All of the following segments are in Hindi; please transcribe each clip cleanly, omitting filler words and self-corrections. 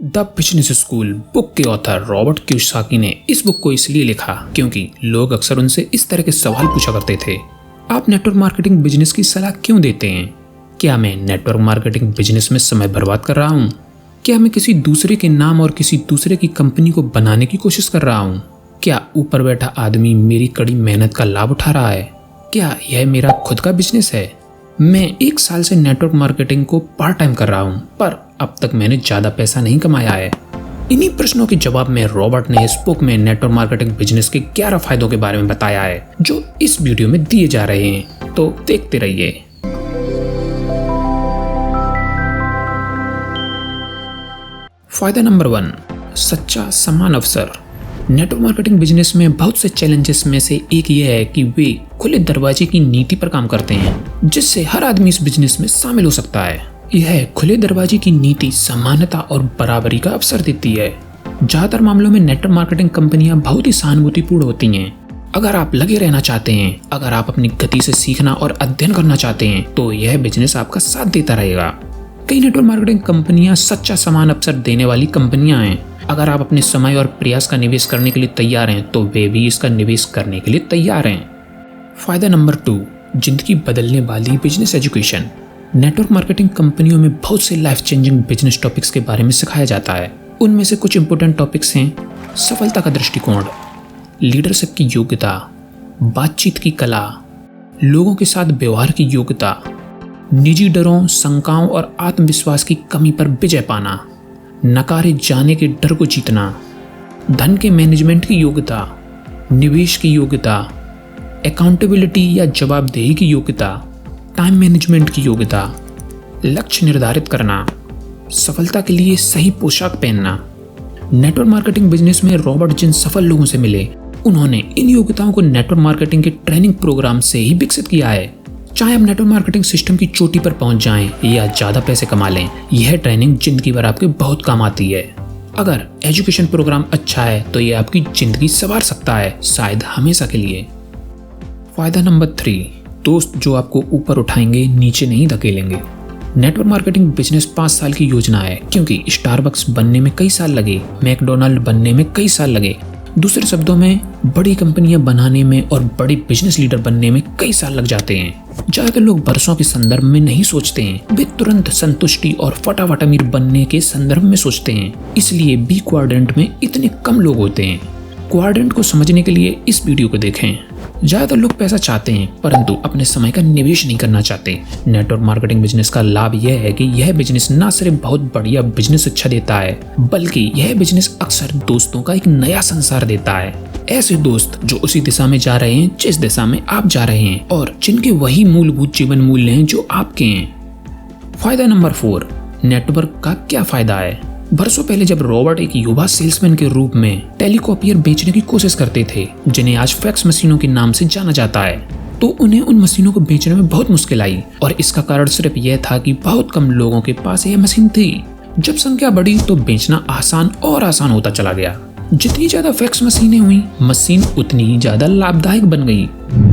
द बिजनेस स्कूल बुक के ऑथर रॉबर्ट कियोसाकी ने इस बुक को इसलिए लिखा क्योंकि लोग अक्सर उनसे इस तरह के सवाल पूछा करते थे। आप नेटवर्क मार्केटिंग बिजनेस की सलाह क्यों देते हैं? क्या मैं नेटवर्क मार्केटिंग बिजनेस में समय बर्बाद कर रहा हूँ? क्या मैं किसी दूसरे के नाम और किसी दूसरे की कंपनी को बनाने की कोशिश कर रहा हूँ? क्या ऊपर बैठा आदमी मेरी कड़ी मेहनत का लाभ उठा रहा है? क्या यह मेरा खुद का बिजनेस है? मैं 1 साल से नेटवर्क मार्केटिंग को पार्ट टाइम कर रहा हूँ, पर अब तक मैंने ज़्यादा पैसा नहीं कमाया है। इन्हीं प्रश्नों के जवाब में रॉबर्ट ने इस बुक में नेटवर्क मार्केटिंग बिजनेस के 11 फायदों के बारे में बताया है, जो इस वीडियो में दिए जा रहे हैं, तो देखते रहिए। फायदा नंबर 1, सच्चा समान अवसर। नेटवर्क मार्केटिंग बिजनेस में बहुत से चैलेंजेस में से एक यह है कि वे खुले दरवाजे की नीति पर काम करते हैं, जिससे हर आदमी इस बिजनेस में शामिल हो सकता है। यह खुले दरवाजे की नीति समानता और बराबरी का अवसर देती है। ज्यादातर मामलों में नेटवर्क मार्केटिंग कंपनियां बहुत ही सहानुभूतिपूर्ण होती हैं। अगर आप लगे रहना चाहते हैं, अगर आप अपनी गति से सीखना और अध्ययन करना चाहते हैं, तो यह बिजनेस आपका साथ देता रहेगा। कई नेटवर्क मार्केटिंग कंपनियां सच्चा समान अवसर देने वाली कंपनियां हैं। अगर आप अपने समय और प्रयास का निवेश करने के लिए तैयार हैं, तो वे भी इसका निवेश करने के लिए तैयार हैं। फायदा नंबर 2, जिंदगी बदलने वाली बिजनेस एजुकेशन। नेटवर्क मार्केटिंग कंपनियों में बहुत से लाइफ चेंजिंग बिजनेस टॉपिक्स के बारे में सिखाया जाता है। उनमें से कुछ इंपॉर्टेंट टॉपिक्स हैं: सफलता का दृष्टिकोण, लीडरशिप की योग्यता, बातचीत की कला, लोगों के साथ व्यवहार की योग्यता, निजी डरों, शंकाओं और आत्मविश्वास की कमी पर विजय पाना, नकारे जाने के डर को जीतना, धन के मैनेजमेंट की योग्यता, निवेश की योग्यता, अकाउंटेबिलिटी या जवाबदेही की योग्यता, टाइम मैनेजमेंट की योग्यता, लक्ष्य निर्धारित करना, सफलता के लिए सही पोशाक पहनना। नेटवर्क मार्केटिंग बिजनेस में रॉबर्ट जिन सफल लोगों से मिले, उन्होंने इन योग्यताओं को नेटवर्क मार्केटिंग के ट्रेनिंग प्रोग्राम से ही विकसित किया है। चाहे आप नेटवर्क मार्केटिंग सिस्टम की चोटी पर पहुंच जाएं या ज्यादा पैसे कमा लें, यह ट्रेनिंग जिंदगी भर आपके बहुत काम आती है। अगर एजुकेशन प्रोग्राम अच्छा है तो यह आपकी जिंदगी संवार सकता है, शायद हमेशा के लिए। फायदा नंबर 3, दोस्त जो आपको ऊपर उठाएंगे, नीचे नहीं धकेलेंगे। नेटवर्क मार्केटिंग बिजनेस 5 साल की योजना है, क्योंकि स्टारबक्स बनने में कई साल लगे, मैकडोनाल्ड बनने में कई साल लगे। दूसरे शब्दों में, बड़ी कंपनियां बनाने में और बड़े बिजनेस लीडर बनने में कई साल लग जाते हैं। ज्यादातर लोग वर्षों के संदर्भ में नहीं सोचते हैं, वे तुरंत संतुष्टि और फटाफट अमीर बनने के संदर्भ में सोचते हैं। इसलिए बी क्वाड्रेंट में इतने कम लोग होते हैं। क्वाड्रेंट को समझने के लिए इस वीडियो को देखें। ज्यादातर लोग पैसा चाहते हैं, परंतु अपने समय का निवेश नहीं करना चाहते। नेटवर्क मार्केटिंग बिजनेस का लाभ यह है कि यह बिजनेस न सिर्फ बहुत बढ़िया बिजनेस शिक्षा देता है, बल्कि यह बिजनेस अक्सर दोस्तों का एक नया संसार देता है। ऐसे दोस्त जो उसी दिशा में जा रहे हैं जिस दिशा में आप जा रहे हैं, और जिनके वही मूलभूत जीवन मूल्य हैं जो आपके हैं। फायदा नंबर 4, नेटवर्क का क्या फायदा है। वर्षों पहले जब रॉबर्ट एक युवा सेल्समैन के रूप में टेलीकॉपियर बेचने की कोशिश करते थे, जिन्हें आज फैक्स मशीनों के नाम से जाना जाता है, तो उन्हें उन मशीनों को बेचने में बहुत मुश्किल आई। और इसका कारण सिर्फ यह था कि बहुत कम लोगों के पास यह मशीन थी। जब संख्या बढ़ी तो बेचना आसान और आसान होता चला गया। जितनी ज्यादा फैक्स मशीनें हुई, मशीन उतनी ही ज्यादा लाभदायक बन गई।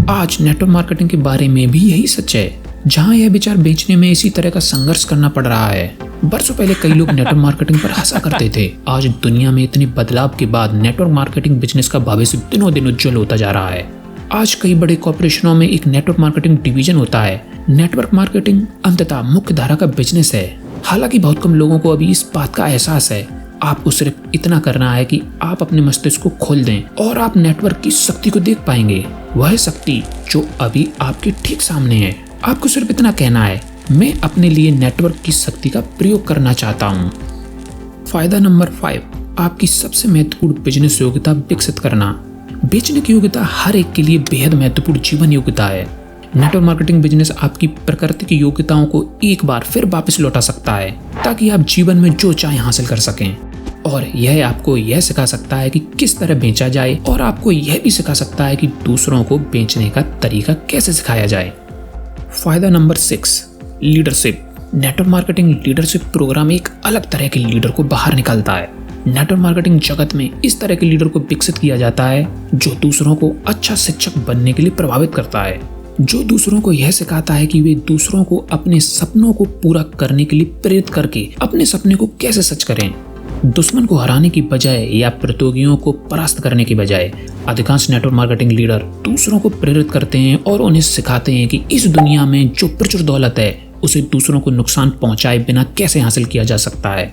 आज नेटवर्क मार्केटिंग के बारे में भी यही सच है, जहाँ यह विचार बेचने में इसी तरह का संघर्ष करना पड़ रहा है। वर्षों पहले कई लोग नेटवर्क मार्केटिंग पर हंसा करते थे। आज दुनिया में इतने बदलाव के बाद नेटवर्क मार्केटिंग बिजनेस का भविष्य दिनों दिन उज्जवल होता जा रहा है। आज कई बड़े कॉर्पोरेशनों में एक नेटवर्क मार्केटिंग डिवीजन होता है। नेटवर्क मार्केटिंग अंततः मुख्य धारा का बिजनेस है। हालांकि बहुत कम लोगों को अभी इस बात का एहसास है। आपको सिर्फ इतना करना है कि आप अपने मस्तिष्क को खोल दें और आप नेटवर्क की शक्ति को देख पाएंगे। वह शक्ति जो अभी आपके ठीक सामने है। आपको सिर्फ इतना कहना है, मैं अपने लिए नेटवर्क की शक्ति का प्रयोग करना चाहता हूँ। फायदा नंबर 5, आपकी सबसे महत्वपूर्ण बिजनेस योग्यता विकसित करना। बेचने की योग्यता हर एक के लिए बेहद महत्वपूर्ण जीवन योग्यता है। नेटवर्क मार्केटिंग बिजनेस आपकी प्रकृति की योग्यताओं को एक बार फिर वापस लौटा सकता है, ताकि आप जीवन में जो चाहे हासिल कर सकें। और यह आपको यह सिखा सकता है कि किस तरह बेचा जाए, और आपको यह भी सिखा सकता है कि दूसरों को बेचने का तरीका कैसे सिखाया जाए। फायदा नंबर 6, leadership. Network marketing leadership program एक अलग तरह के लीडर को बाहर निकालता है। नेटवर्क मार्केटिंग जगत में इस तरह के लीडर को विकसित किया जाता है जो दूसरों को अच्छा शिक्षक बनने के लिए प्रभावित करता है, जो दूसरों को यह सिखाता है कि वे दूसरों को अपने सपनों को पूरा करने के लिए प्रेरित करके अपने सपने को कैसे सच करें। दुश्मन को हराने की बजाय या प्रतियोगियों को परास्त करने की बजाय अधिकांश नेटवर्क मार्केटिंग लीडर दूसरों को प्रेरित करते हैं और उन्हें सिखाते हैं कि इस दुनिया में जो प्रचुर दौलत है उसे दूसरों को नुकसान पहुंचाए बिना कैसे हासिल किया जा सकता है।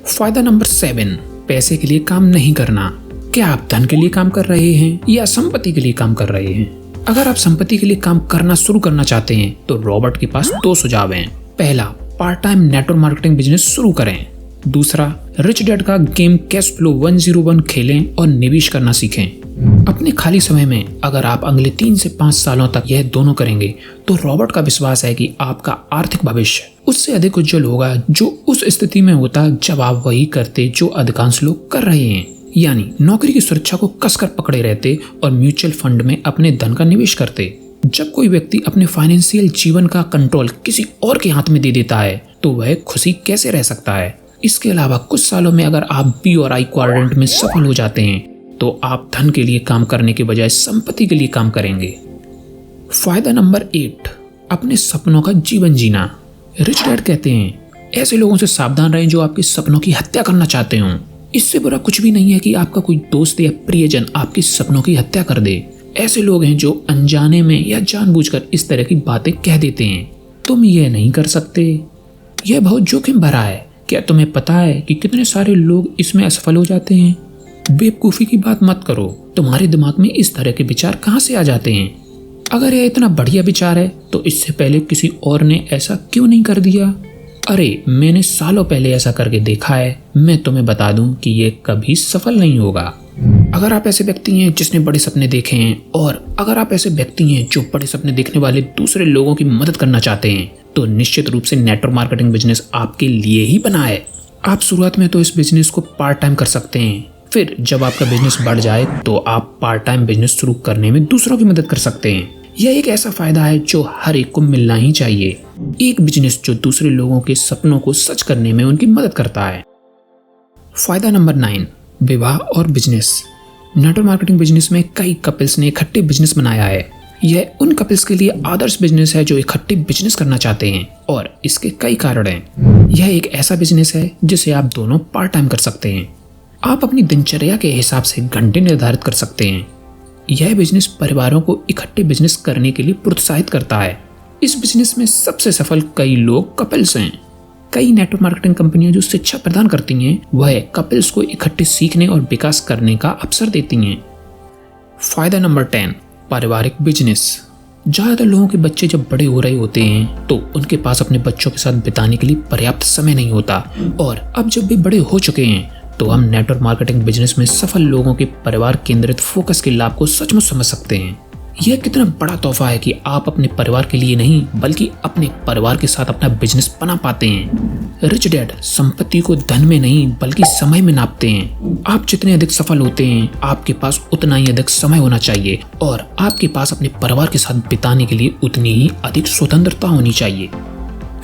फायदा नंबर 7, पैसे के लिए काम नहीं करना। क्या आप धन के लिए काम कर रहे हैं या संपत्ति के लिए काम कर रहे हैं? अगर आप संपत्ति के लिए काम करना शुरू करना चाहते हैं तो रॉबर्ट के पास 2 सुझाव हैं। पहला, part time network marketing business शुरू करें। दूसरा, रिच डैड का गेम कैश फ्लो 101 खेलें और निवेश करना सीखें। अपने खाली समय में अगर आप अगले 3 से 5 सालों तक यह दोनों करेंगे तो रॉबर्ट का विश्वास है कि आपका आर्थिक भविष्य उससे अधिक उज्जवल होगा जो उस स्थिति में होता जब आप वही करते जो अधिकांश लोग कर रहे हैं, यानी नौकरी की सुरक्षा को कसकर पकड़े रहते और म्यूचुअल फंड में अपने धन का निवेश करते। जब कोई व्यक्ति अपने फाइनेंशियल जीवन का कंट्रोल किसी और के हाथ में दे देता है तो वह खुशी कैसे रह सकता है? इसके अलावा कुछ सालों में अगर आप बी और आई क्वाड्रेंट में सफल हो जाते हैं तो आप धन के लिए काम करने के बजाय संपत्ति के लिए काम करेंगे। फायदा नंबर 8, अपने सपनों का जीवन जीना। रिच डैड कहते हैं, ऐसे लोगों से सावधान रहें जो आपके सपनों की हत्या करना चाहते हों। इससे बुरा कुछ भी नहीं है कि आपका कोई दोस्त या प्रियजन आपके सपनों की हत्या कर दे। ऐसे लोग हैं जो अनजाने में या जानबूझकर इस तरह की बातें कह देते हैं, तुम ये नहीं कर सकते, यह बहुत जोखिम भरा है। क्या तुम्हें पता है कि कितने सारे लोग इसमें असफल हो जाते हैं? बेवकूफ़ी की बात मत करो, तुम्हारे दिमाग में इस तरह के विचार कहाँ से आ जाते हैं? अगर यह इतना बढ़िया विचार है तो इससे पहले किसी और ने ऐसा क्यों नहीं कर दिया? अरे मैंने सालों पहले ऐसा करके देखा है, मैं तुम्हें बता दूं कि ये कभी सफल नहीं होगा। अगर आप ऐसे व्यक्ति हैं जिसने बड़े सपने देखे हैं और अगर आप ऐसे व्यक्ति हैं जो बड़े सपने देखने वाले दूसरे लोगों की मदद करना चाहते हैं तो निश्चित रूप से नेटवर्क मार्केटिंग बिजनेस आपके लिए ही बना है। आप शुरुआत में तो इस बिजनेस को पार्ट टाइम कर सकते हैं, फिर जब आपका बिजनेस बढ़ जाए तो आप पार्ट टाइम बिजनेस शुरू करने में दूसरों की मदद कर सकते हैं। यह एक ऐसा फायदा है जो हर एक को मिलना ही चाहिए, एक बिजनेस जो दूसरे लोगों के सपनों को सच करने में उनकी मदद करता है। फायदा नंबर 9, विवाह और बिजनेस। नेटवर्क मार्केटिंग बिजनेस में कई कपल्स ने इकट्ठे बिजनेस बनाया है। यह उन कपल्स के लिए आदर्श बिजनेस है जो इकट्ठे बिजनेस करना चाहते हैं और इसके कई कारण हैं। यह एक ऐसा बिजनेस है जिसे आप दोनों पार्ट टाइम कर सकते हैं। आप अपनी दिनचर्या के हिसाब से घंटे निर्धारित कर सकते हैं। यह बिजनेस परिवारों को इकट्ठे बिजनेस करने के लिए प्रोत्साहित करता है। इस बिजनेस में सबसे सफल कई लोग कपल्स हैं। कई नेटवर्क मार्केटिंग कंपनियां जो शिक्षा प्रदान करती हैं वह कपल्स को इकट्ठे सीखने और विकास करने का अवसर देती हैं। फायदा नंबर 10, पारिवारिक बिजनेस। ज्यादातर लोगों के बच्चे जब बड़े हो रहे होते हैं तो उनके पास अपने बच्चों के साथ बिताने के लिए पर्याप्त समय नहीं होता और अब जब वे बड़े हो चुके हैं तो हम नेटवर्क मार्केटिंग बिजनेस में सफल लोगों के परिवार केंद्रित फोकस के लाभ को सचमुच समझ सकते हैं। यह कितना बड़ा तोहफा है कि आप अपने परिवार के लिए नहीं बल्कि अपने परिवार के साथ अपना बिजनेस बना पाते हैं। रिच डैड संपत्ति को धन में नहीं बल्कि समय में नापते हैं। आप जितने अधिक सफल होते हैं आपके पास उतना ही अधिक समय होना चाहिए और आपके पास अपने परिवार के साथ बिताने के लिए उतनी ही अधिक स्वतंत्रता होनी चाहिए।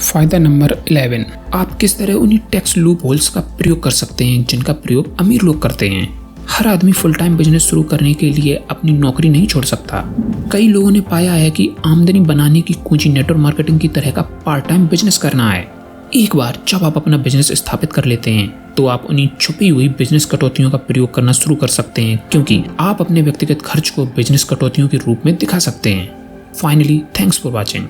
फायदा नंबर 11, आप किस तरह उन्हीं टैक्स लूप होल्स का प्रयोग कर सकते हैं जिनका प्रयोग अमीर लोग करते हैं। हर आदमी फुल टाइम बिजनेस शुरू करने के लिए अपनी नौकरी नहीं छोड़ सकता। कई लोगों ने पाया है कि आमदनी बनाने की कुंजी नेटवर्क मार्केटिंग की तरह का पार्ट टाइम बिजनेस करना है। एक बार जब आप अपना बिजनेस स्थापित कर लेते हैं तो आप उन्हीं छुपी हुई बिजनेस कटौतियों का प्रयोग करना शुरू कर सकते हैं क्योंकि आप अपने व्यक्तिगत खर्च को बिजनेस कटौतियों के रूप में दिखा सकते हैं। Finally, thanks for watching.